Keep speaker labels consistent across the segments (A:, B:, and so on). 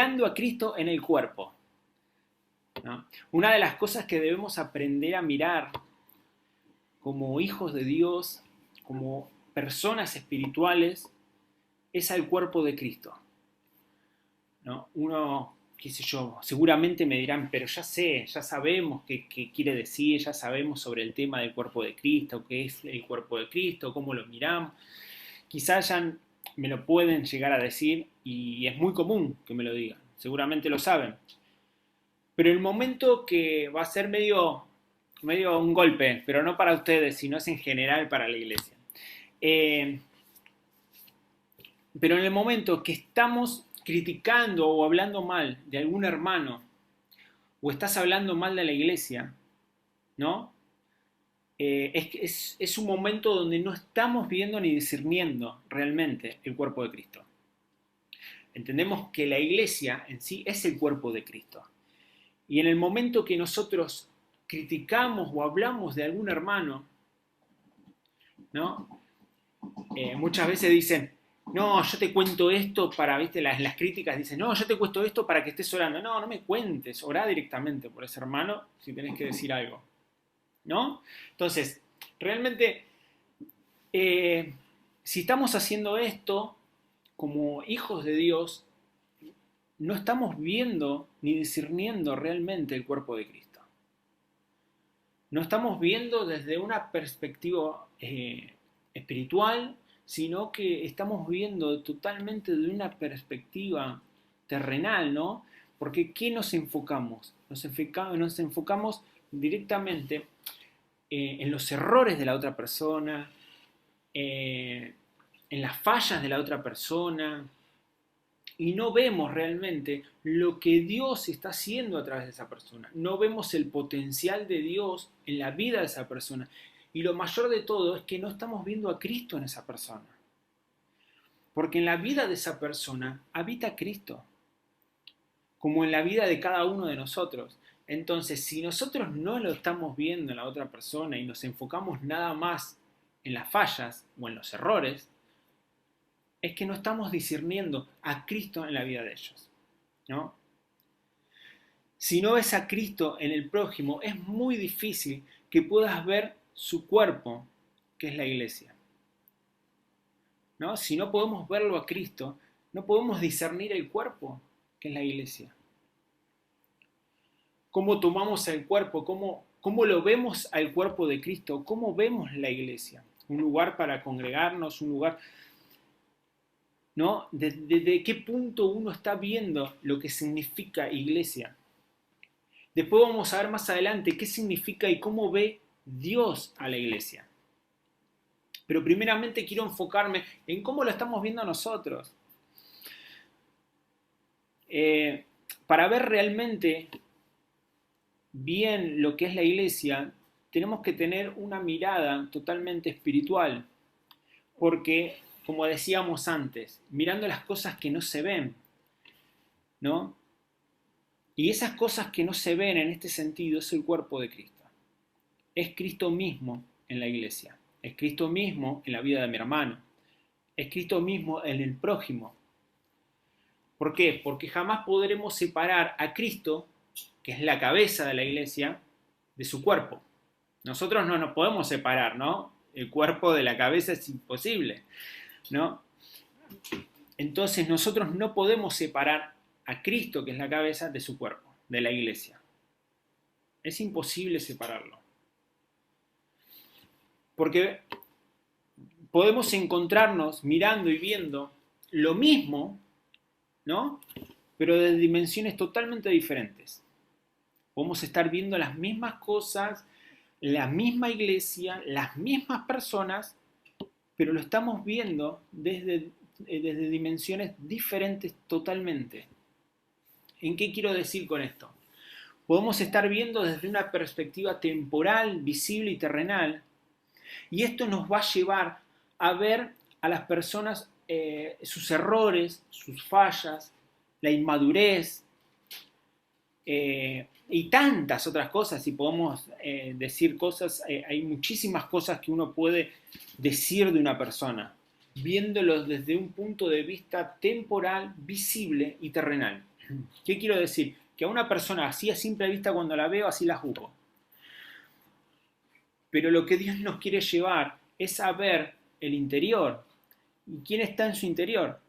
A: mirando a Cristo en el cuerpo, ¿no? Una de las cosas que debemos aprender a mirar como hijos de Dios, como personas espirituales, es al cuerpo de Cristo, ¿no? Uno, qué sé yo, seguramente me dirán, pero ya sé, ya sabemos qué quiere decir, ya sabemos sobre el tema del cuerpo de Cristo, qué es el cuerpo de Cristo, cómo lo miramos. Quizás ya me lo pueden llegar a decir y es muy común que me lo digan, seguramente lo saben. Pero el momento que va a ser medio un golpe, pero no para ustedes, sino es en general para la iglesia. Eh, pero en el momento que estamos criticando o hablando mal de algún hermano, o estás hablando mal de la iglesia, ¿no? Es un momento donde no estamos viendo ni discerniendo realmente el cuerpo de Cristo. Entendemos que la iglesia en sí es el cuerpo de Cristo. Y en el momento que nosotros criticamos o hablamos de algún hermano, ¿no? Muchas veces dicen, no, yo te cuento esto para, viste, las críticas dicen, no, yo te cuento esto para que estés orando. No, no me cuentes, orá directamente por ese hermano si tenés que decir algo, ¿no? Entonces, realmente, si estamos haciendo esto como hijos de Dios, no estamos viendo ni discerniendo realmente el cuerpo de Cristo. No estamos viendo desde una perspectiva espiritual, sino que estamos viendo totalmente de una perspectiva terrenal, ¿no? Porque ¿qué nos enfocamos? Nos enfocamos directamente en los errores de la otra persona, en las fallas de la otra persona, y no vemos realmente lo que Dios está haciendo a través de esa persona. No vemos el potencial de Dios en la vida de esa persona. Y lo mayor de todo es que no estamos viendo a Cristo en esa persona. Porque en la vida de esa persona habita Cristo, como en la vida de cada uno de nosotros. Entonces, si nosotros no lo estamos viendo en la otra persona y nos enfocamos nada más en las fallas o en los errores, es que no estamos discerniendo a Cristo en la vida de ellos, ¿no? Si no ves a Cristo en el prójimo, es muy difícil que puedas ver su cuerpo, que es la iglesia, ¿no? Si no podemos verlo a Cristo, no podemos discernir el cuerpo, que es la iglesia. ¿Cómo tomamos el cuerpo? ¿Cómo lo vemos al cuerpo de Cristo? ¿Cómo vemos la iglesia? Un lugar para congregarnos, un lugar, ¿no? ¿Desde qué punto uno está viendo lo que significa iglesia? Después vamos a ver más adelante qué significa y cómo ve Dios a la iglesia. Pero primeramente quiero enfocarme en cómo lo estamos viendo nosotros. Para ver realmente bien lo que es la iglesia, tenemos que tener una mirada totalmente espiritual. Porque, como decíamos antes, mirando las cosas que no se ven, ¿no? Y esas cosas que no se ven en este sentido es el cuerpo de Cristo. Es Cristo mismo en la iglesia. Es Cristo mismo en la vida de mi hermano. Es Cristo mismo en el prójimo. ¿Por qué? Porque jamás podremos separar a Cristo, que es la cabeza de la iglesia, de su cuerpo. Nosotros no nos podemos separar, ¿no? El cuerpo de la cabeza es imposible, ¿no? Entonces nosotros no podemos separar a Cristo, que es la cabeza, de su cuerpo, de la iglesia. Es imposible separarlo. Porque podemos encontrarnos mirando y viendo lo mismo, ¿no? Pero de dimensiones totalmente diferentes. Podemos estar viendo las mismas cosas, la misma iglesia, las mismas personas, pero lo estamos viendo desde dimensiones diferentes totalmente. ¿En qué quiero decir con esto? Podemos estar viendo desde una perspectiva temporal, visible y terrenal, y esto nos va a llevar a ver a las personas sus errores, sus fallas, la inmadurez y tantas otras cosas. Si podemos decir cosas, hay muchísimas cosas que uno puede decir de una persona, viéndolos desde un punto de vista temporal, visible y terrenal. ¿Qué quiero decir? Que a una persona así a simple vista cuando la veo, así la juzgo. Pero lo que Dios nos quiere llevar es a ver el interior. ¿Y quién está en su interior?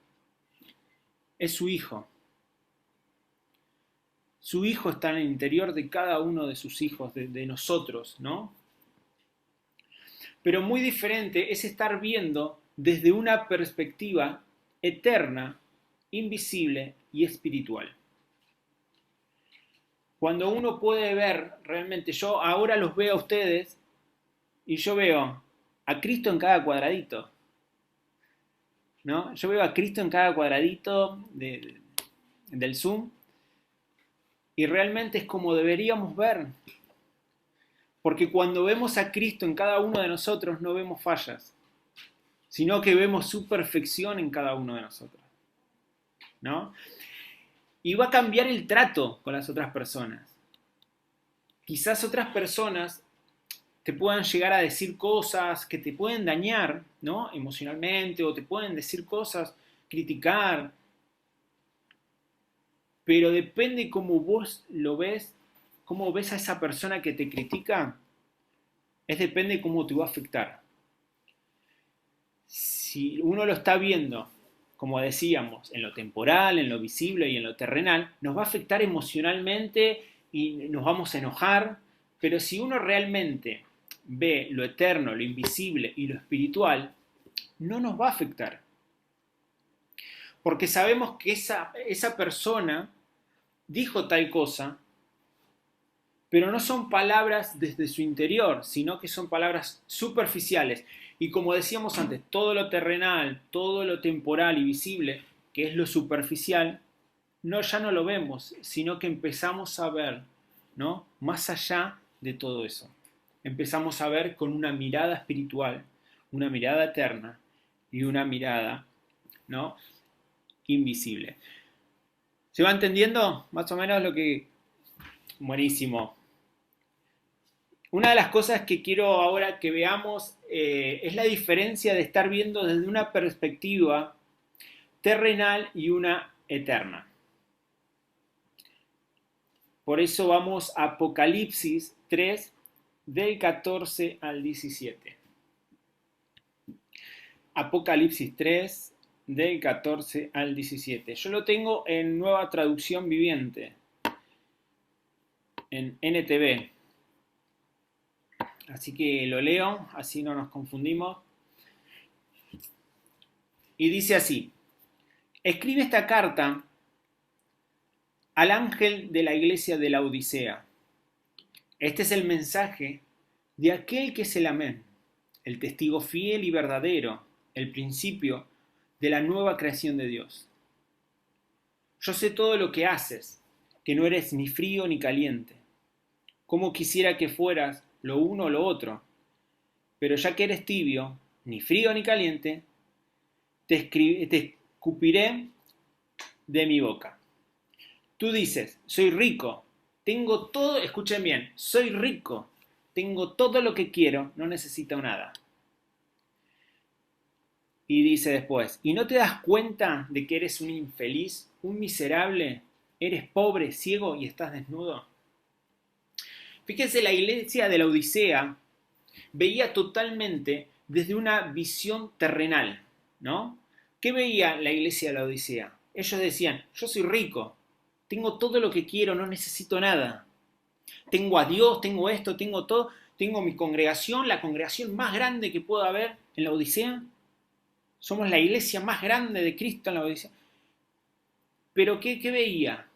A: Es su Hijo. Su Hijo está en el interior de cada uno de sus hijos, de nosotros, ¿no? Pero muy diferente es estar viendo desde una perspectiva eterna, invisible y espiritual. Cuando uno puede ver realmente, yo ahora los veo a ustedes y yo veo a Cristo en cada cuadradito, ¿no? Yo veo a Cristo en cada cuadradito del Zoom y realmente es como deberíamos ver. Porque cuando vemos a Cristo en cada uno de nosotros no vemos fallas, sino que vemos su perfección en cada uno de nosotros, ¿no? Y va a cambiar el trato con las otras personas. Quizás otras personas te puedan llegar a decir cosas que te pueden dañar, ¿no? Emocionalmente, o te pueden decir cosas, criticar, pero depende cómo vos lo ves, cómo ves a esa persona que te critica, depende cómo te va a afectar. Si uno lo está viendo, como decíamos, en lo temporal, en lo visible y en lo terrenal, nos va a afectar emocionalmente y nos vamos a enojar, pero si uno realmente ve lo eterno, lo invisible y lo espiritual, no nos va a afectar. Porque sabemos que esa persona dijo tal cosa, pero no son palabras desde su interior, sino que son palabras superficiales. Y como decíamos antes, todo lo terrenal, todo lo temporal y visible, que es lo superficial, no, ya no lo vemos, sino que empezamos a ver, ¿no? Más allá de todo eso. Empezamos a ver con una mirada espiritual, una mirada eterna y una mirada, ¿no? Invisible. ¿Se va entendiendo más o menos lo que... Buenísimo. Una de las cosas que quiero ahora que veamos es la diferencia de estar viendo desde una perspectiva terrenal y una eterna. Por eso vamos a Apocalipsis 3, del 14 al 17. Apocalipsis 3, del 14 al 17. Yo lo tengo en Nueva Traducción Viviente, en NTV. Así que lo leo, así no nos confundimos. Y dice así: escribe esta carta al ángel de la iglesia de la Odisea. Este es el mensaje de aquel que es el Amén, el testigo fiel y verdadero, el principio de la nueva creación de Dios. Yo sé todo lo que haces, que no eres ni frío ni caliente. Cómo quisiera que fueras lo uno o lo otro, pero ya que eres tibio, ni frío ni caliente, te escupiré de mi boca. Tú dices, soy rico, tengo todo, escuchen bien, soy rico, tengo todo lo que quiero, no necesito nada. Y dice después, ¿y no te das cuenta de que eres un infeliz, un miserable? ¿Eres pobre, ciego y estás desnudo? Fíjense, la iglesia de la Odisea veía totalmente desde una visión terrenal, ¿no? ¿Qué veía la iglesia de la Odisea? Ellos decían, yo soy rico, tengo todo lo que quiero, no necesito nada. Tengo a Dios, tengo esto, tengo todo, tengo mi congregación, la congregación más grande que pueda haber en la Odisea. Somos la iglesia más grande de Cristo en la Odisea. Pero ¿qué veía?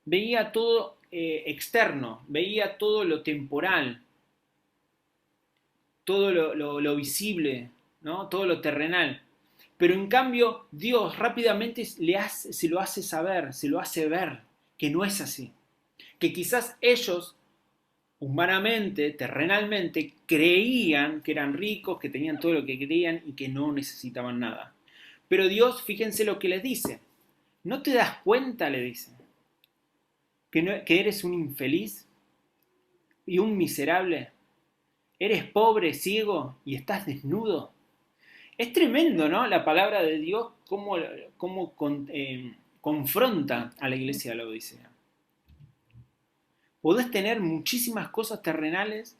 A: Veía todo externo, veía todo lo temporal, todo lo visible, ¿no? Todo lo terrenal. Pero en cambio Dios rápidamente se lo hace saber, se lo hace ver, que no es así. Que quizás ellos, humanamente, terrenalmente, creían que eran ricos, que tenían todo lo que querían y que no necesitaban nada. Pero Dios, fíjense lo que les dice. ¿No te das cuenta, le dice, que eres un infeliz y un miserable? ¿Eres pobre, ciego y estás desnudo? Es tremendo, ¿no? La palabra de Dios, cómo confronta a la iglesia de la Odisea. Podés tener muchísimas cosas terrenales,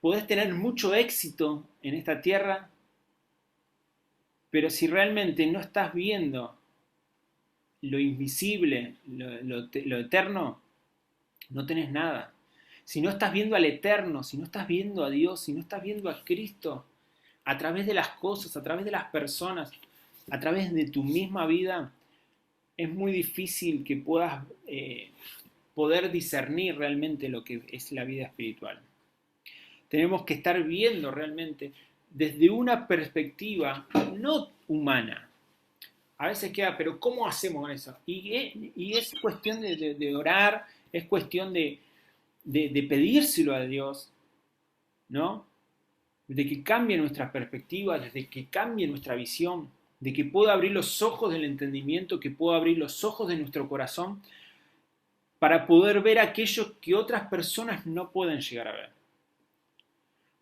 A: podés tener mucho éxito en esta tierra, pero si realmente no estás viendo lo invisible, lo eterno, no tenés nada. Si no estás viendo al eterno, si no estás viendo a Dios, si no estás viendo a Cristo, a través de las cosas, a través de las personas, a través de tu misma vida, es muy difícil que puedas poder discernir realmente lo que es la vida espiritual. Tenemos que estar viendo realmente desde una perspectiva no humana. A veces queda, pero ¿cómo hacemos eso? Y es cuestión de orar, es cuestión de pedírselo a Dios, ¿no? De que cambie nuestra perspectiva, de que cambie nuestra visión, de que pueda abrir los ojos del entendimiento, que pueda abrir los ojos de nuestro corazón para poder ver aquello que otras personas no pueden llegar a ver.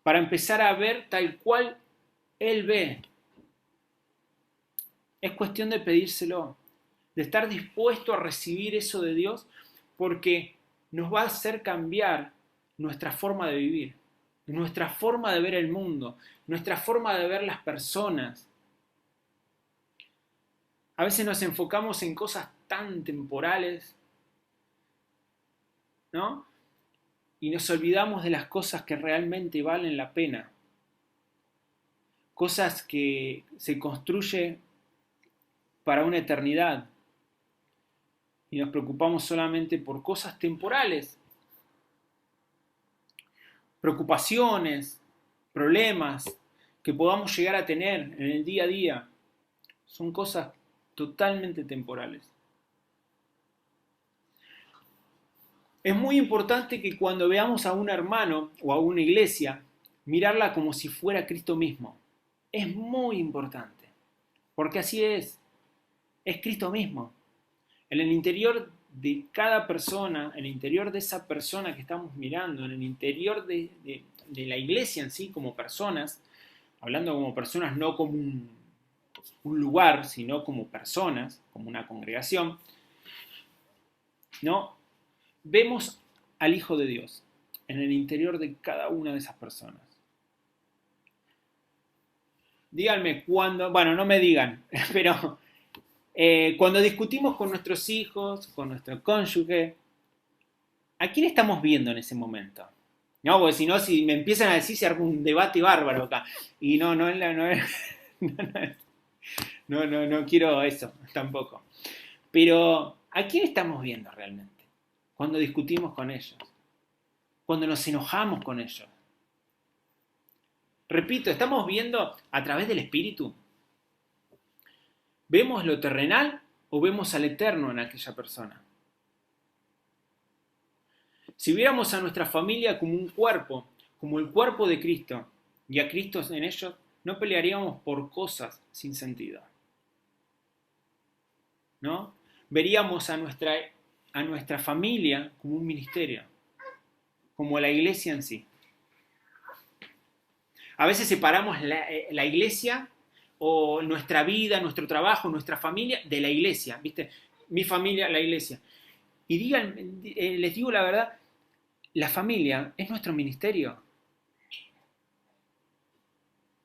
A: Para empezar a ver tal cual Él ve. Es cuestión de pedírselo, de estar dispuesto a recibir eso de Dios, porque nos va a hacer cambiar nuestra forma de vivir, nuestra forma de ver el mundo, nuestra forma de ver las personas. A veces nos enfocamos en cosas tan temporales, ¿no? Y nos olvidamos de las cosas que realmente valen la pena. Cosas que se construyen para una eternidad. Y nos preocupamos solamente por cosas temporales. Preocupaciones, problemas que podamos llegar a tener en el día a día. Son cosas totalmente temporales. Es muy importante que cuando veamos a un hermano o a una iglesia, mirarla como si fuera Cristo mismo. Es muy importante, porque así es Cristo mismo. En el interior de cada persona, en el interior de esa persona que estamos mirando, en el interior de la iglesia en sí, como personas, hablando como personas, no como un lugar, sino como personas, como una congregación, ¿no? Vemos al Hijo de Dios en el interior de cada una de esas personas. Díganme cuándo, bueno, no me digan, pero cuando discutimos con nuestros hijos, con nuestro cónyuge, ¿a quién estamos viendo en ese momento? No, porque si no, si me empiezan a decir, se arma un debate bárbaro acá. Y no quiero eso tampoco. Pero, ¿a quién estamos viendo realmente? Cuando discutimos con ellos. Cuando nos enojamos con ellos. Repito, estamos viendo a través del Espíritu. ¿Vemos lo terrenal o vemos al eterno en aquella persona? Si viéramos a nuestra familia como un cuerpo, como el cuerpo de Cristo, y a Cristo en ellos, no pelearíamos por cosas sin sentido. ¿No? Veríamos a nuestra familia como un ministerio, como la iglesia en sí. A veces separamos la iglesia o nuestra vida, nuestro trabajo, nuestra familia de la iglesia, ¿viste? Mi familia, la iglesia. Y les digo la verdad, la familia es nuestro ministerio.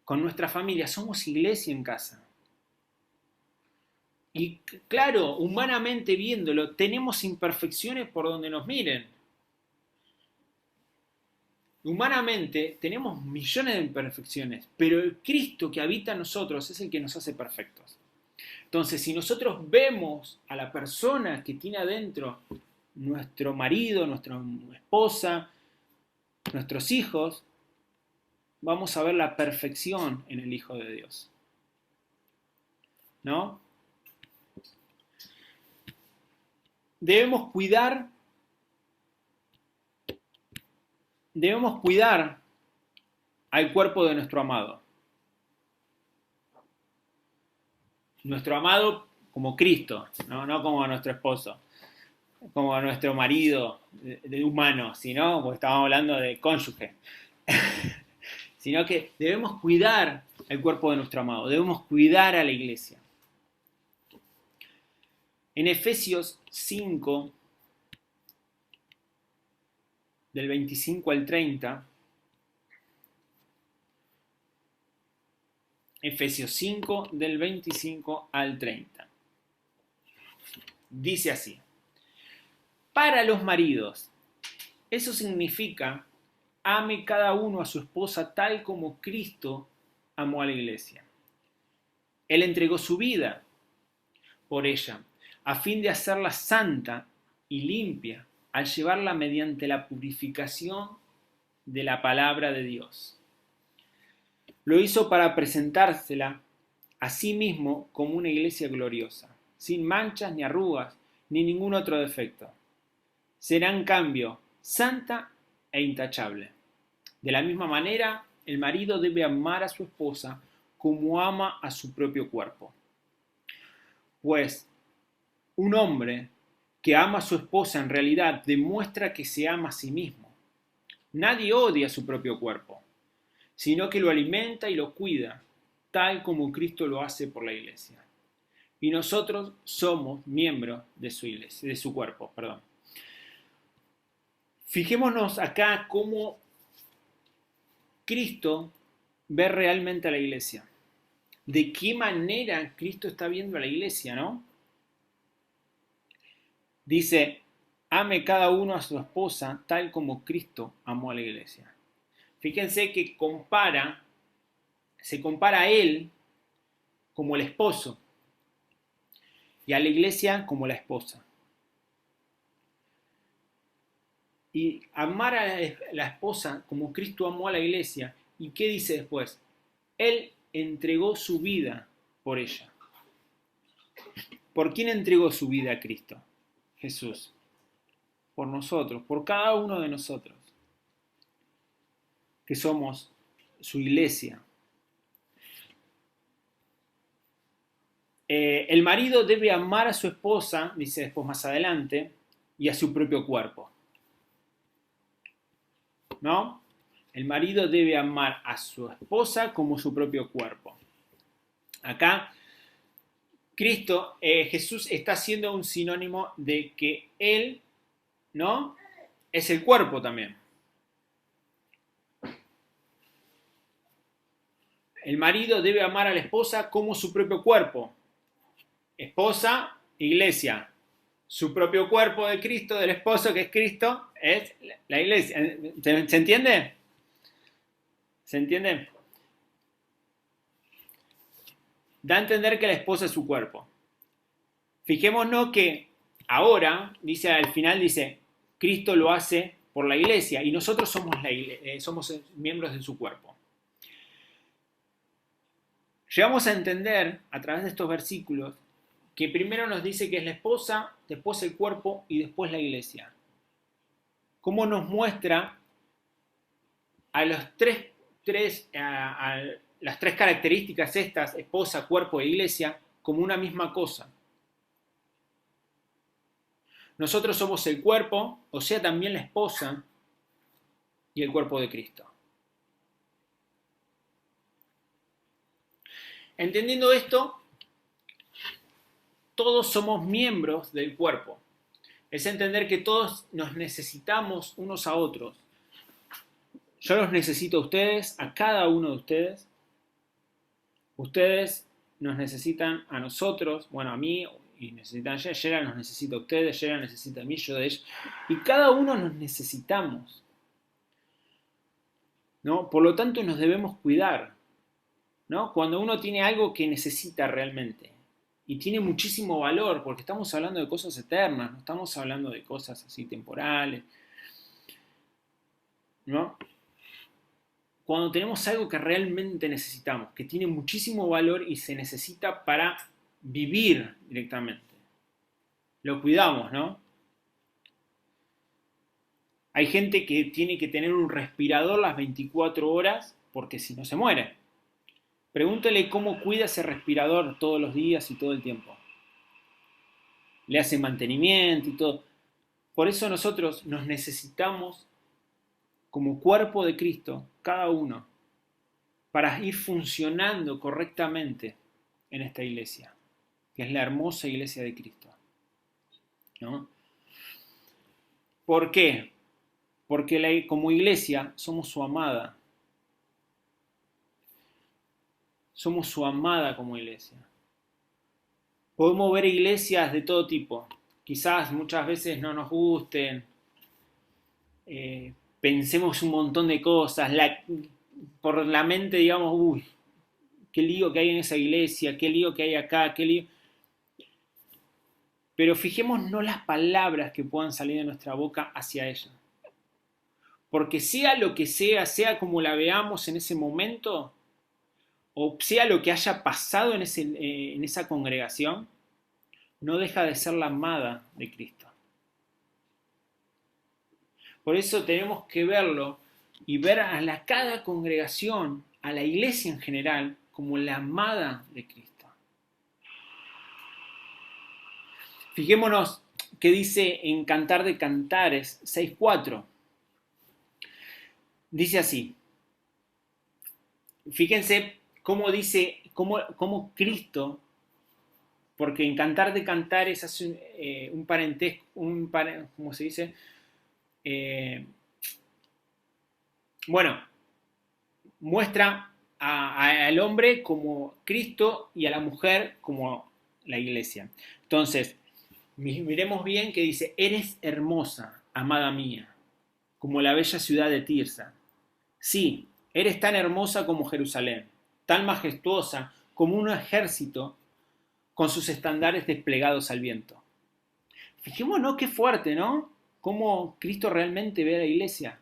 A: Con nuestra familia somos iglesia en casa. Y claro, humanamente viéndolo, tenemos imperfecciones por donde nos miren. Humanamente tenemos millones de imperfecciones, pero el Cristo que habita en nosotros es el que nos hace perfectos. Entonces, si nosotros vemos a la persona que tiene adentro nuestro marido, nuestra esposa, nuestros hijos, vamos a ver la perfección en el Hijo de Dios. ¿No? Debemos cuidar al cuerpo de nuestro amado. Nuestro amado como Cristo, no como a nuestro esposo, como a nuestro marido de humano, sino, porque estábamos hablando de cónyuge, sino que debemos cuidar el cuerpo de nuestro amado, debemos cuidar a la iglesia. En Efesios 5, del 25 al 30, Efesios 5, del 25 al 30. Dice así: para los maridos, eso significa, ame cada uno a su esposa tal como Cristo amó a la iglesia. Él entregó su vida por ella, a fin de hacerla santa y limpia, al llevarla mediante la purificación de la palabra de Dios. Lo hizo para presentársela a sí mismo como una iglesia gloriosa, sin manchas ni arrugas, ni ningún otro defecto. Será en cambio santa e intachable. De la misma manera, el marido debe amar a su esposa como ama a su propio cuerpo. Pues un hombre que ama a su esposa en realidad demuestra que se ama a sí mismo. Nadie odia su propio cuerpo, sino que lo alimenta y lo cuida, tal como Cristo lo hace por la iglesia. Y nosotros somos miembros de su iglesia, de su cuerpo, perdón. Fijémonos acá cómo Cristo ve realmente a la iglesia. De qué manera Cristo está viendo a la iglesia, ¿no? Dice, ame cada uno a su esposa tal como Cristo amó a la iglesia. Fíjense que se compara a él como el esposo y a la iglesia como la esposa. Y amar a la esposa como Cristo amó a la iglesia. ¿Y qué dice después? Él entregó su vida por ella. ¿Por quién entregó su vida a Cristo? Jesús. Por nosotros, por cada uno de nosotros, que somos su iglesia. El marido debe amar a su esposa, dice después más adelante, y a su propio cuerpo. ¿No? El marido debe amar a su esposa como su propio cuerpo. Acá, Jesús está haciendo un sinónimo de que él, ¿no? Es el cuerpo también. El marido debe amar a la esposa como su propio cuerpo. Esposa, iglesia. Su propio cuerpo de Cristo, del esposo que es Cristo, es la iglesia. ¿Se entiende? ¿Se entiende? Da a entender que la esposa es su cuerpo. Fijémonos que ahora, dice al final, dice, Cristo lo hace por la iglesia y nosotros somos miembros de su cuerpo. Llegamos a entender a través de estos versículos que primero nos dice que es la esposa, después el cuerpo y después la iglesia. Cómo nos muestra a las tres características estas, esposa, cuerpo e iglesia, como una misma cosa. Nosotros somos el cuerpo, o sea, también la esposa y el cuerpo de Cristo. Entendiendo esto, todos somos miembros del cuerpo. Es entender que todos nos necesitamos unos a otros. Yo los necesito a ustedes, a cada uno de ustedes. Ustedes nos necesitan a nosotros, bueno, a mí, y necesitan a Yera nos necesita a ustedes, Yera necesita a mí, yo de ellos. Y cada uno nos necesitamos, ¿no? Por lo tanto, nos debemos cuidar, ¿no? Cuando uno tiene algo que necesita realmente y tiene muchísimo valor, porque estamos hablando de cosas eternas, no estamos hablando de cosas así temporales, ¿no? Cuando tenemos algo que realmente necesitamos, que tiene muchísimo valor y se necesita para vivir directamente, lo cuidamos, ¿no? Hay gente que tiene que tener un respirador las 24 horas porque si no se muere. Pregúntale cómo cuida ese respirador todos los días y todo el tiempo. Le hace mantenimiento y todo. Por eso nosotros nos necesitamos como cuerpo de Cristo, cada uno, para ir funcionando correctamente en esta iglesia, que es la hermosa iglesia de Cristo. ¿no? ¿Por qué? Porque como iglesia somos su amada. Somos su amada como iglesia. Podemos ver iglesias de todo tipo. Quizás muchas veces no nos gusten, pensemos un montón de cosas, por la mente digamos, uy, qué lío que hay en esa iglesia, qué lío que hay acá, qué lío. Pero fijémonos las palabras que puedan salir de nuestra boca hacia ella. Porque sea lo que sea como la veamos en ese momento, o sea lo que haya pasado en esa congregación, no deja de ser la amada de Cristo. Por eso tenemos que verlo y ver cada congregación, a la iglesia en general, como la amada de Cristo. Fijémonos que dice en Cantar de Cantares 6.4. Dice así. Fíjense cómo dice, cómo Cristo, porque en Cantar de Cantares hace un parentesco, ¿cómo se dice? Bueno, muestra al hombre como Cristo y a la mujer como la iglesia. Entonces, miremos bien que dice, eres hermosa, amada mía, como la bella ciudad de Tirsa. Sí, eres tan hermosa como Jerusalén, tan majestuosa como un ejército con sus estandares desplegados al viento. Fijémonos qué fuerte, ¿no? Cómo Cristo realmente ve a la iglesia.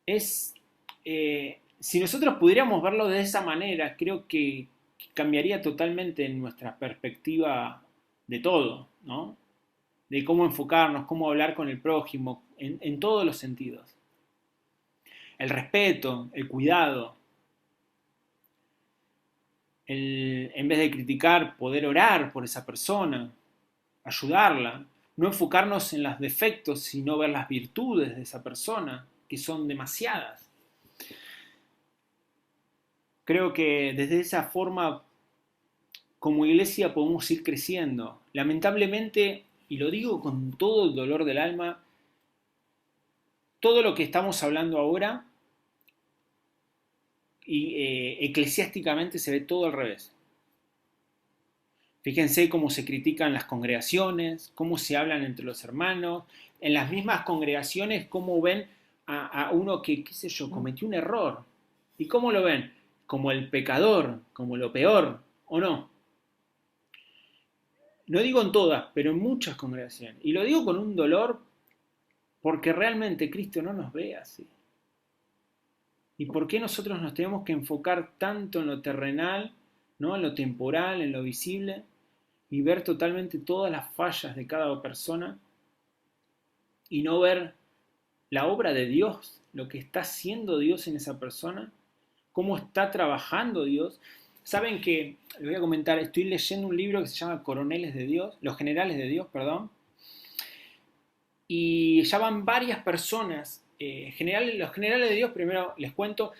A: Si nosotros pudiéramos verlo de esa manera, creo que cambiaría totalmente nuestra perspectiva de todo, ¿no? De cómo enfocarnos, cómo hablar con el prójimo, en todos los sentidos. El respeto, el cuidado, en vez de criticar, poder orar por esa persona, ayudarla, no enfocarnos en los defectos, sino ver las virtudes de esa persona, que son demasiadas. Creo que desde esa forma, como iglesia, podemos ir creciendo. Lamentablemente, y lo digo con todo el dolor del alma, todo lo que estamos hablando ahora, eclesiásticamente se ve todo al revés. Fíjense cómo se critican las congregaciones, cómo se hablan entre los hermanos, en las mismas congregaciones cómo ven a uno que, qué sé yo, cometió un error. ¿Y cómo lo ven? Como el pecador, como lo peor, ¿o no? No digo en todas, pero en muchas congregaciones. Y lo digo con un dolor porque realmente Cristo no nos ve así. ¿Y por qué nosotros nos tenemos que enfocar tanto en lo terrenal, ¿no? En lo temporal, en lo visible, y ver totalmente todas las fallas de cada persona y no ver la obra de Dios, lo que está haciendo Dios en esa persona, cómo está trabajando Dios? Saben que, les voy a comentar, estoy leyendo un libro que se llama Coroneles de Dios, Los Generales de Dios, perdón, y ya van varias personas, los Generales de Dios, primero les cuento,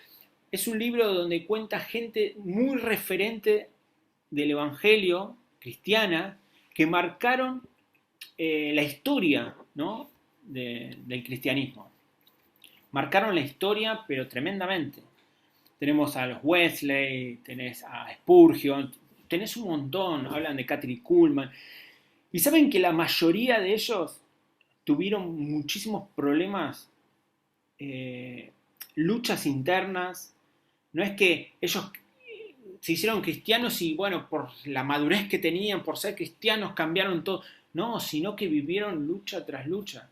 A: es un libro donde cuenta gente muy referente del Evangelio cristiana que marcaron la historia, ¿no? del cristianismo. Marcaron la historia, pero tremendamente. Tenemos a los Wesley, tenés a Spurgeon, tenés un montón, hablan de Kathryn Kuhlman. Y saben que la mayoría de ellos tuvieron muchísimos problemas, luchas internas. No es que ellos se hicieron cristianos y bueno, por la madurez que tenían, por ser cristianos, cambiaron todo. No, sino que vivieron lucha tras lucha.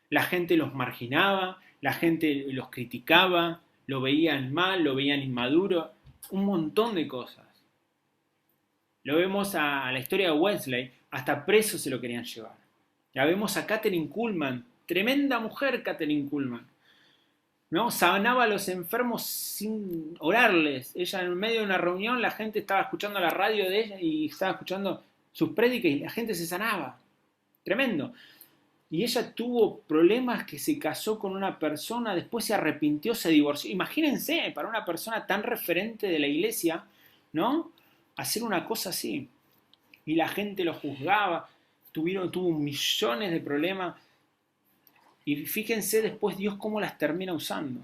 A: La gente los marginaba, la gente los criticaba, lo veían mal, lo veían inmaduro, un montón de cosas. Lo vemos a la historia de Wesley, hasta preso se lo querían llevar. La vemos a Kathryn Kuhlman, tremenda mujer Kathryn Kuhlman, ¿no? Sanaba a los enfermos sin orarles. Ella en medio de una reunión, la gente estaba escuchando la radio de ella y estaba escuchando sus prédicas y la gente se sanaba. Tremendo. Y ella tuvo problemas, que se casó con una persona, después se arrepintió, se divorció. Imagínense, para una persona tan referente de la iglesia, ¿no? Hacer una cosa así. Y la gente lo juzgaba, tuvo millones de problemas. Y fíjense después Dios cómo las termina usando.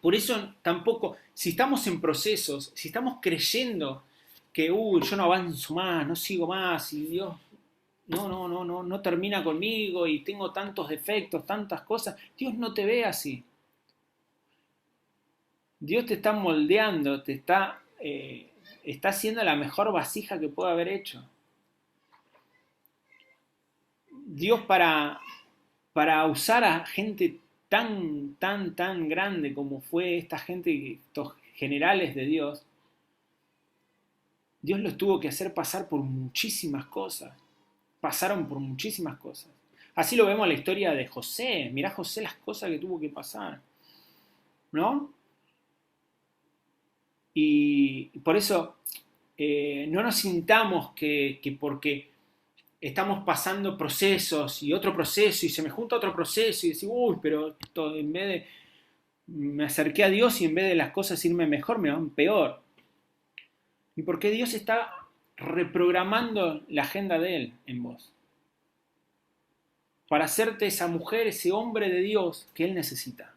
A: Por eso tampoco, si estamos en procesos, si estamos creyendo que, yo no avanzo más, no sigo más, y Dios no termina conmigo y tengo tantos defectos, tantas cosas, Dios no te ve así. Dios te está moldeando, está haciendo la mejor vasija que puede haber hecho. Dios para usar a gente tan grande como fue esta gente, estos generales de Dios, Dios los tuvo que hacer pasar por muchísimas cosas. Pasaron por muchísimas cosas. Así lo vemos en la historia de José. Mirá José las cosas que tuvo que pasar. ¿No? Y por eso no nos sintamos que porque estamos pasando procesos y otro proceso y se me junta otro proceso y decir, pero en vez de me acerqué a Dios y en vez de las cosas irme mejor, me van peor. Y porque Dios está reprogramando la agenda de Él en vos. Para hacerte esa mujer, ese hombre de Dios que Él necesita.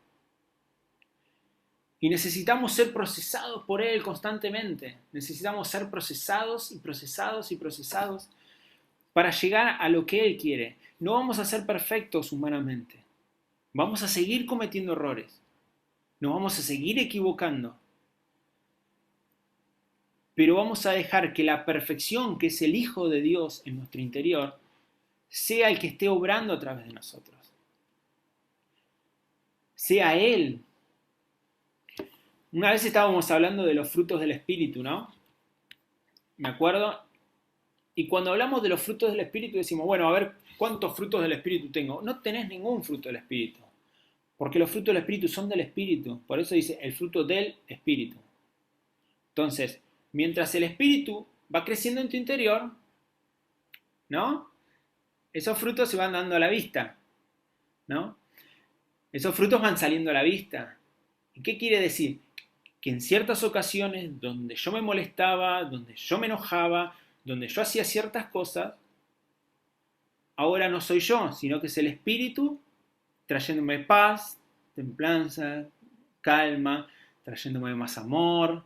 A: Y necesitamos ser procesados por Él constantemente. Necesitamos ser procesados y procesados y procesados para llegar a lo que Él quiere. No vamos a ser perfectos humanamente. Vamos a seguir cometiendo errores. Nos vamos a seguir equivocando. Pero vamos a dejar que la perfección, que es el Hijo de Dios en nuestro interior, sea el que esté obrando a través de nosotros. Sea Él. Una vez estábamos hablando de los frutos del Espíritu, ¿no? Me acuerdo. Y cuando hablamos de los frutos del Espíritu decimos, bueno, a ver, ¿cuántos frutos del Espíritu tengo? No tenés ningún fruto del Espíritu. Porque los frutos del Espíritu son del Espíritu. Por eso dice el fruto del Espíritu. Entonces, mientras el Espíritu va creciendo en tu interior, ¿no? Esos frutos se van dando a la vista, ¿no? Esos frutos van saliendo a la vista. ¿Y qué quiere decir? Que en ciertas ocasiones donde yo me molestaba, donde yo me enojaba, donde yo hacía ciertas cosas, ahora no soy yo, sino que es el Espíritu trayéndome paz, templanza, calma, trayéndome más amor,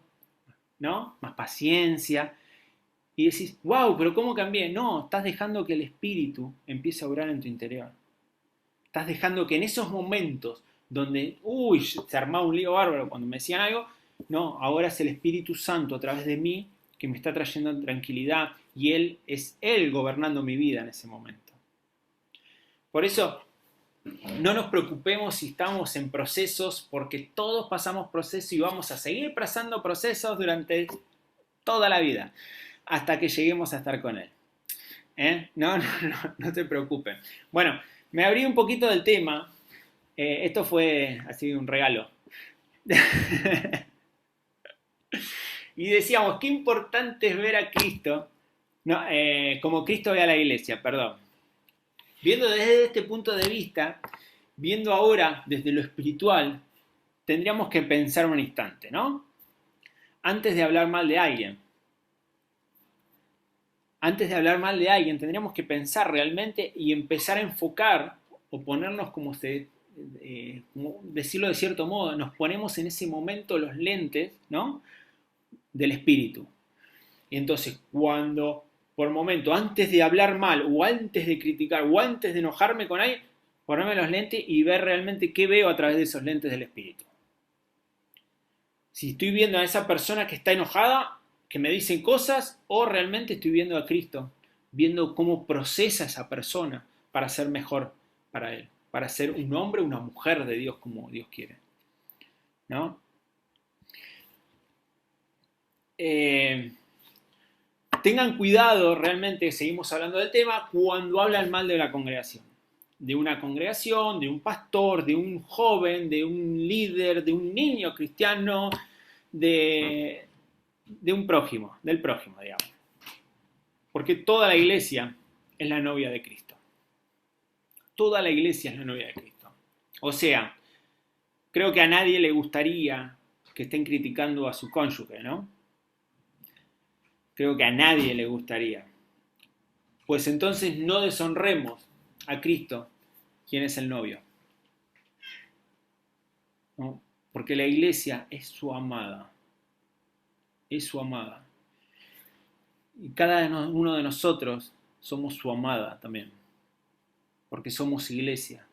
A: ¿no? Más paciencia. Y decís, wow, pero ¿cómo cambié? No, estás dejando que el Espíritu empiece a obrar en tu interior. Estás dejando que en esos momentos donde, se armaba un lío bárbaro cuando me decían algo, no, ahora es el Espíritu Santo a través de mí que me está trayendo tranquilidad y es Él gobernando mi vida en ese momento. Por eso, no nos preocupemos si estamos en procesos, porque todos pasamos procesos y vamos a seguir pasando procesos durante toda la vida, hasta que lleguemos a estar con Él. No te preocupes. Bueno, me abrí un poquito del tema. Esto fue así un regalo. Y decíamos, qué importante es ver a Cristo, no, como Cristo ve a la iglesia, perdón. Viendo desde este punto de vista, viendo ahora desde lo espiritual, tendríamos que pensar un instante, ¿no? Antes de hablar mal de alguien. Antes de hablar mal de alguien, tendríamos que pensar realmente y empezar a enfocar o ponernos como decirlo de cierto modo, nos ponemos en ese momento los lentes, ¿no? Del espíritu. Y entonces, cuando por momento, antes de hablar mal, o antes de criticar, o antes de enojarme con alguien, ponerme los lentes y ver realmente qué veo a través de esos lentes del espíritu. Si estoy viendo a esa persona que está enojada, que me dicen cosas, o realmente estoy viendo a Cristo, viendo cómo procesa esa persona para ser mejor para Él, para ser un hombre o una mujer de Dios como Dios quiere. ¿No? Tengan cuidado, realmente seguimos hablando del tema, cuando hablan mal de la congregación. De una congregación, de un pastor, de un joven, de un líder, de un niño cristiano, de un prójimo, del prójimo, digamos. Porque toda la iglesia es la novia de Cristo. Toda la iglesia es la novia de Cristo. O sea, creo que a nadie le gustaría que estén criticando a su cónyuge, ¿no? Creo que a nadie le gustaría. Pues entonces no deshonremos a Cristo, quien es el novio, ¿no? Porque la iglesia es su amada, es su amada. Y cada uno de nosotros somos su amada también, porque somos iglesia.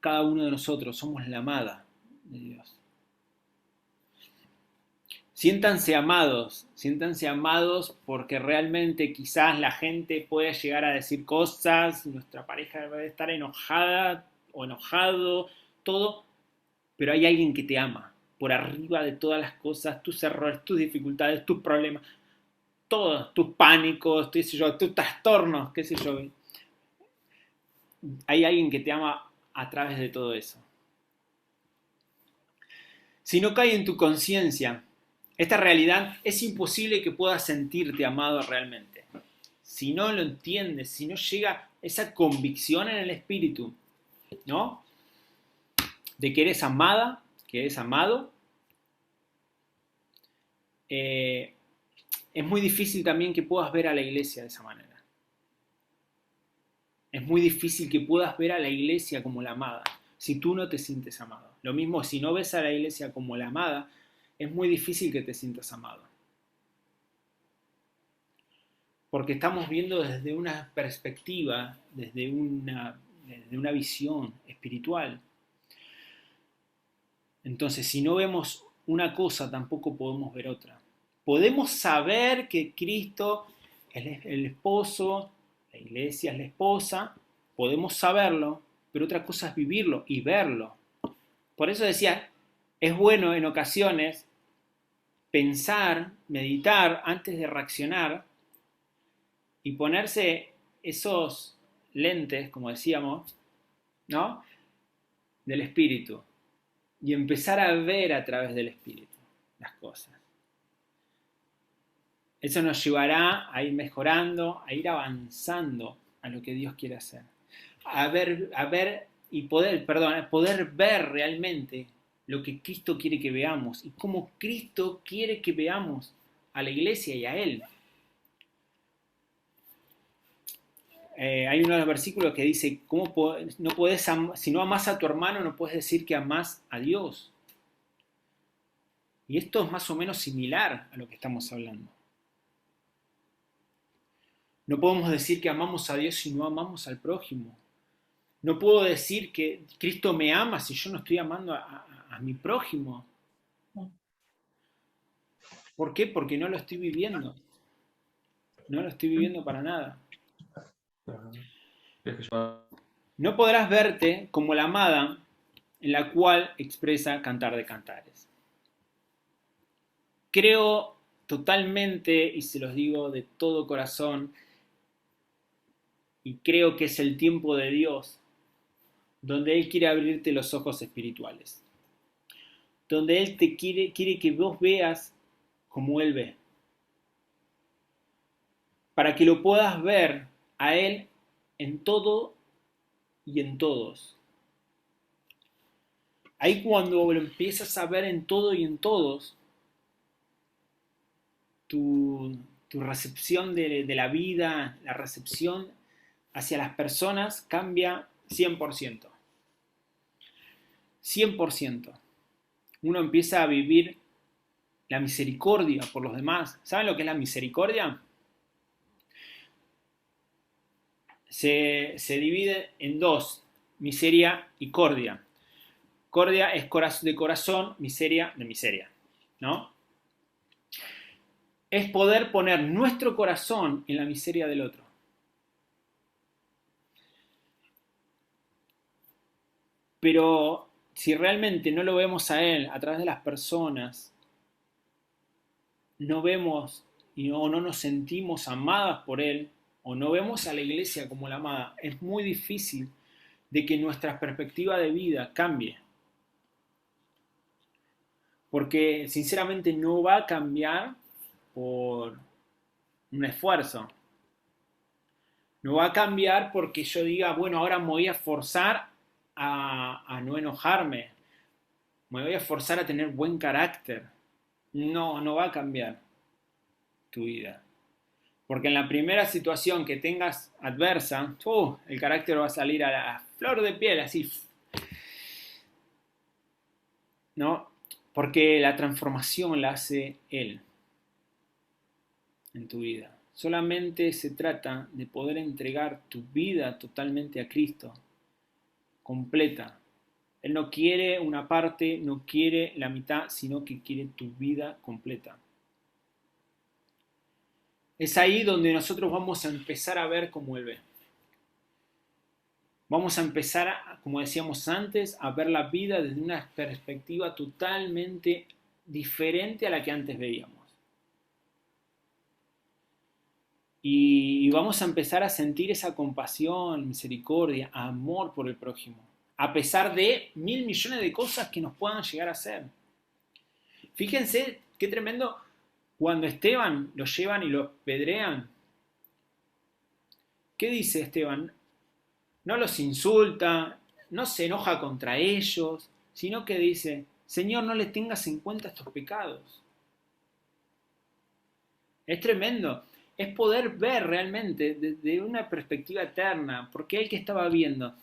A: Cada uno de nosotros somos la amada de Dios. Siéntanse amados porque realmente quizás la gente puede llegar a decir cosas, nuestra pareja debe estar enojada o enojado, todo, pero hay alguien que te ama por arriba de todas las cosas, tus errores, tus dificultades, tus problemas, todos, tus pánicos, qué sé yo, tus trastornos, qué sé yo. Hay alguien que te ama a través de todo eso. Si no cae en tu conciencia esta realidad, es imposible que puedas sentirte amado realmente. Si no lo entiendes, si no llega esa convicción en el espíritu, ¿no? De que eres amada, que eres amado, es muy difícil también que puedas ver a la iglesia de esa manera. Es muy difícil que puedas ver a la iglesia como la amada, si tú no te sientes amado. Lo mismo, si no ves a la iglesia como la amada, es muy difícil que te sientas amado. Porque estamos viendo desde una perspectiva, desde una visión espiritual. Entonces, si no vemos una cosa, tampoco podemos ver otra. Podemos saber que Cristo es el esposo, la iglesia es la esposa, podemos saberlo, pero otra cosa es vivirlo y verlo. Por eso decía, es bueno en ocasiones pensar, meditar antes de reaccionar y ponerse esos lentes, como decíamos, ¿no? Del espíritu y empezar a ver a través del espíritu las cosas. Eso nos llevará a ir mejorando, a ir avanzando a lo que Dios quiere hacer. A ver y poder ver realmente lo que Cristo quiere que veamos y cómo Cristo quiere que veamos a la iglesia y a Él. Hay uno de los versículos que dice, no podés si no amás a tu hermano, no puedes decir que amás a Dios. Y esto es más o menos similar a lo que estamos hablando. No podemos decir que amamos a Dios si no amamos al prójimo. No puedo decir que Cristo me ama si yo no estoy amando a mi prójimo. ¿Por qué? Porque no lo estoy viviendo. No lo estoy viviendo para nada. No podrás verte como la amada en la cual expresa Cantar de Cantares. Creo totalmente, y se los digo de todo corazón, y creo que es el tiempo de Dios, donde Él quiere abrirte los ojos espirituales, donde Él quiere que vos veas como Él ve, para que lo puedas ver a Él en todo y en todos. Ahí cuando lo empiezas a ver en todo y en todos, tu recepción de la vida, la recepción hacia las personas cambia 100%. 100%. Uno empieza a vivir la misericordia por los demás. ¿Saben lo que es la misericordia? Se divide en dos, miseria y cordia. Cordia es de corazón, miseria de miseria, ¿no? Es poder poner nuestro corazón en la miseria del otro. Pero si realmente no lo vemos a Él a través de las personas, no vemos o no nos sentimos amadas por Él, o no vemos a la iglesia como la amada, es muy difícil de que nuestra perspectiva de vida cambie. Porque sinceramente no va a cambiar por un esfuerzo. No va a cambiar porque yo diga, bueno, ahora me voy a forzar a no enojarme. me voy a forzar a tener buen carácter. No, no va a cambiar tu vida. Porque en la primera situación que tengas adversa, el carácter va a salir a la flor de piel, así, ¿no? Porque la transformación la hace Él en tu vida. Solamente se trata de poder entregar tu vida totalmente a Cristo, completa. Él no quiere una parte, no quiere la mitad, sino que quiere tu vida completa. Es ahí donde nosotros vamos a empezar a ver cómo Él ve. Vamos a empezar, como decíamos antes, a ver la vida desde una perspectiva totalmente diferente a la que antes veíamos. Y vamos a empezar a sentir esa compasión, misericordia, amor por el prójimo, a pesar de 1.000 millones de cosas que nos puedan llegar a hacer. Fíjense qué tremendo cuando Esteban lo llevan y lo apedrean. ¿Qué dice Esteban? No los insulta, no se enoja contra ellos, sino que dice, Señor, no les tengas en cuenta estos pecados. Es tremendo. Es poder ver realmente desde una perspectiva eterna, porque él que estaba viendo,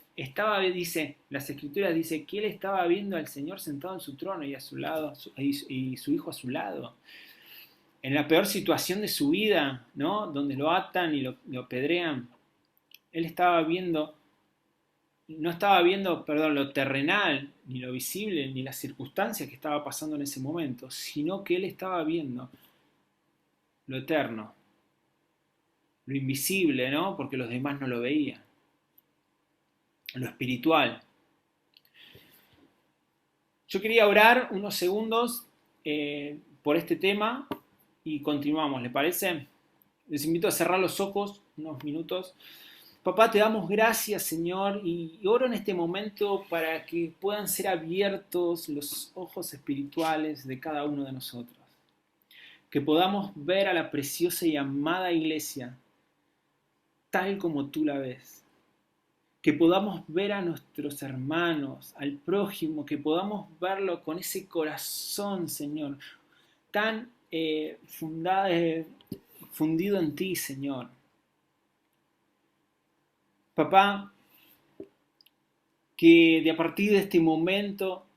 A: dice, las escrituras dice que él estaba viendo al Señor sentado en su trono y a su lado, y su hijo a su lado. En la peor situación de su vida, ¿no? Donde lo atan y lo apedrean, él estaba viendo, no estaba viendo, lo terrenal, ni lo visible, ni las circunstancias que estaba pasando en ese momento, sino que él estaba viendo lo eterno, lo invisible, ¿no? Porque los demás no lo veían. Lo espiritual. Yo quería orar unos segundos por este tema y continuamos, ¿le parece? Les invito a cerrar los ojos unos minutos. Papá, te damos gracias, Señor, y oro en este momento para que puedan ser abiertos los ojos espirituales de cada uno de nosotros. Que podamos ver a la preciosa y amada iglesia tal como tú la ves. Que podamos ver a nuestros hermanos, al prójimo, que podamos verlo con ese corazón, Señor, tan fundido en ti, Señor. Papá, que de a partir de este momento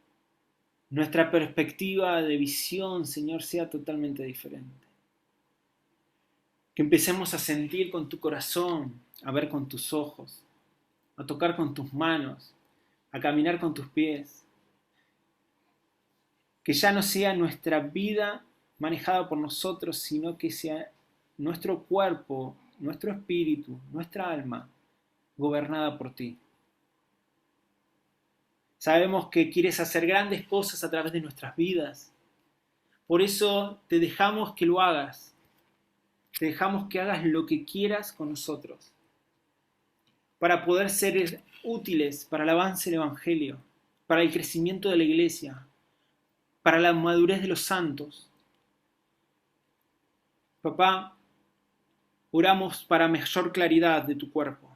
A: nuestra perspectiva de visión, Señor, sea totalmente diferente. Que empecemos a sentir con tu corazón, a ver con tus ojos, a tocar con tus manos, a caminar con tus pies. Que ya no sea nuestra vida manejada por nosotros, sino que sea nuestro cuerpo, nuestro espíritu, nuestra alma, gobernada por ti. Sabemos que quieres hacer grandes cosas a través de nuestras vidas. Por eso te dejamos que lo hagas. Te dejamos que hagas lo que quieras con nosotros. Para poder ser útiles para el avance del Evangelio, para el crecimiento de la iglesia, para la madurez de los santos. Papá, oramos para mayor claridad de tu cuerpo.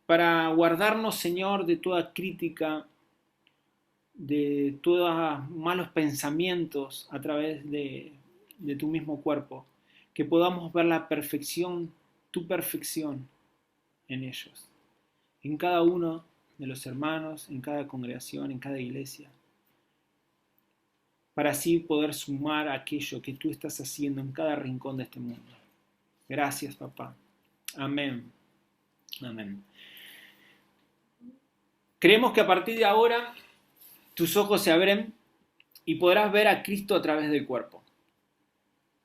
A: Para guardarnos, Señor, de toda crítica, de todos malos pensamientos a través de tu mismo cuerpo. Que podamos ver la perfección, tu perfección en ellos. En cada uno de los hermanos, en cada congregación, en cada iglesia. Para así poder sumar aquello que tú estás haciendo en cada rincón de este mundo. Gracias, papá. Amén. Amén. Creemos que a partir de ahora tus ojos se abren y podrás ver a Cristo a través del cuerpo.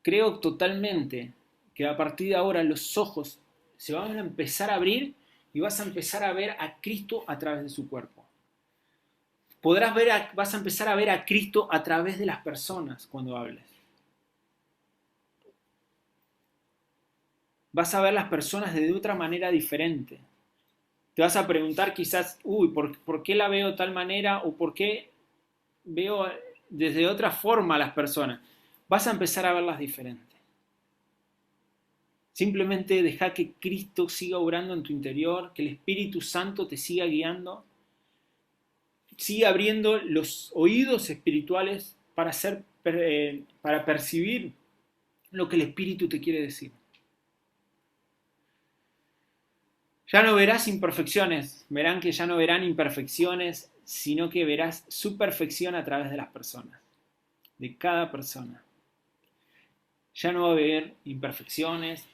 A: Creo totalmente que a partir de ahora los ojos se van a empezar a abrir y vas a empezar a ver a Cristo a través de su cuerpo. Vas a empezar a ver a Cristo a través de las personas cuando hables. Vas a ver las personas de otra manera diferente. Te vas a preguntar quizás, ¿por qué la veo de tal manera? ¿O por qué veo desde otra forma a las personas? Vas a empezar a verlas diferentes. Simplemente deja que Cristo siga obrando en tu interior, que el Espíritu Santo te siga guiando, sigue abriendo los oídos espirituales para percibir lo que el Espíritu te quiere decir. Ya no verás imperfecciones, verán que ya no verán imperfecciones, sino que verás su perfección a través de las personas, de cada persona. Ya no va a haber imperfecciones.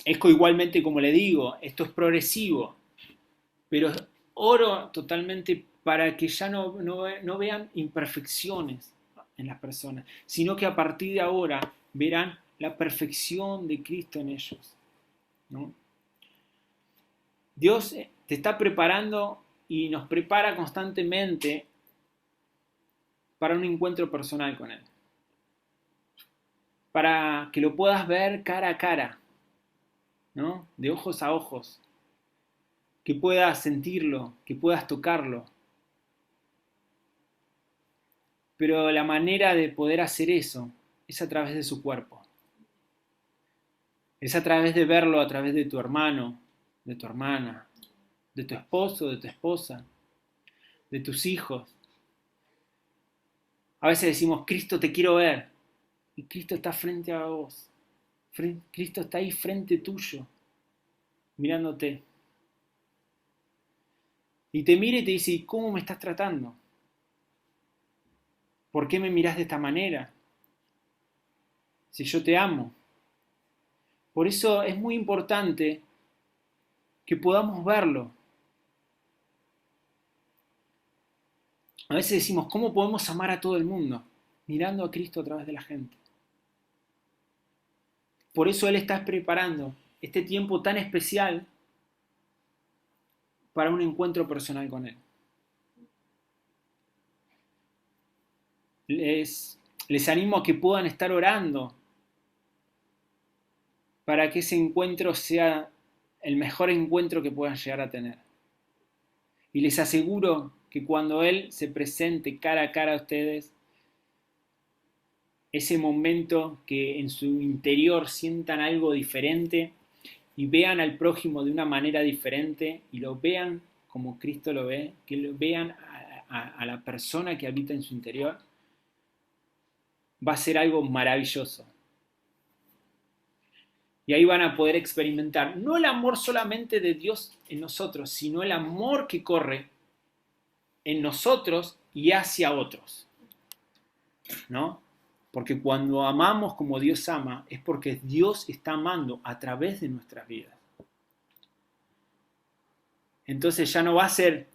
A: Igualmente, como le digo, esto es progresivo, pero oro totalmente para que ya no vean imperfecciones en las personas, sino que a partir de ahora verán la perfección de Cristo en ellos, ¿no? Dios te está preparando y nos prepara constantemente para un encuentro personal con Él, para que lo puedas ver cara a cara, ¿no? De ojos a ojos, que puedas sentirlo, que puedas tocarlo. Pero la manera de poder hacer eso es a través de su cuerpo. Es a través de verlo a través de tu hermano, de tu hermana, de tu esposo, de tu esposa, de tus hijos. A veces decimos, Cristo, te quiero ver. Y Cristo está frente a vos. Cristo está ahí frente tuyo, mirándote. Y te mira y te dice, ¿cómo me estás tratando? ¿Por qué me mirás de esta manera? Si yo te amo. Por eso es muy importante que podamos verlo. A veces decimos, ¿cómo podemos amar a todo el mundo? Mirando a Cristo a través de la gente. Por eso Él está preparando este tiempo tan especial para un encuentro personal con Él. Les animo a que puedan estar orando para que ese encuentro sea el mejor encuentro que puedan llegar a tener. Y les aseguro que cuando Él se presente cara a cara a ustedes, ese momento que en su interior sientan algo diferente y vean al prójimo de una manera diferente y lo vean como Cristo lo ve, que lo vean a la persona que habita en su interior, va a ser algo maravilloso. Y ahí van a poder experimentar no el amor solamente de Dios en nosotros, sino el amor que corre en nosotros y hacia otros, ¿no? Porque cuando amamos como Dios ama, es porque Dios está amando a través de nuestras vidas. Entonces ya no va a ser,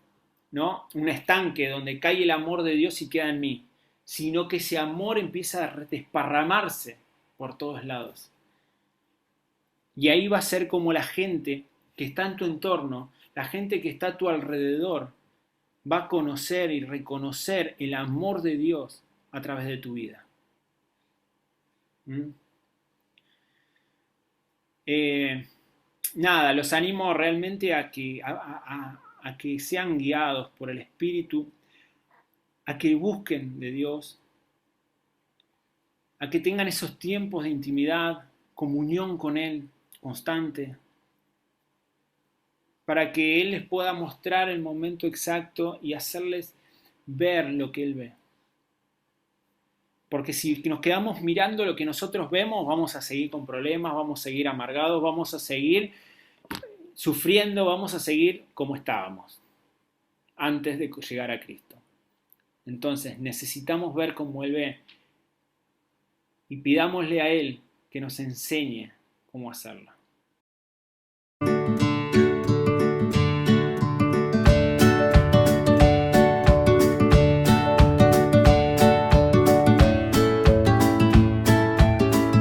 A: ¿no?, un estanque donde cae el amor de Dios y queda en mí, sino que ese amor empieza a desparramarse por todos lados. Y ahí va a ser como la gente que está en tu entorno, la gente que está a tu alrededor, va a conocer y reconocer el amor de Dios a través de tu vida. Nada, los animo realmente a que sean guiados por el Espíritu, a que busquen de Dios, a que tengan esos tiempos de intimidad, comunión con Él constante, para que Él les pueda mostrar el momento exacto y hacerles ver lo que Él ve. Porque si nos quedamos mirando lo que nosotros vemos, vamos a seguir con problemas, vamos a seguir amargados, vamos a seguir sufriendo, vamos a seguir como estábamos antes de llegar a Cristo. Entonces necesitamos ver cómo Él ve y pidámosle a Él que nos enseñe cómo hacerlo.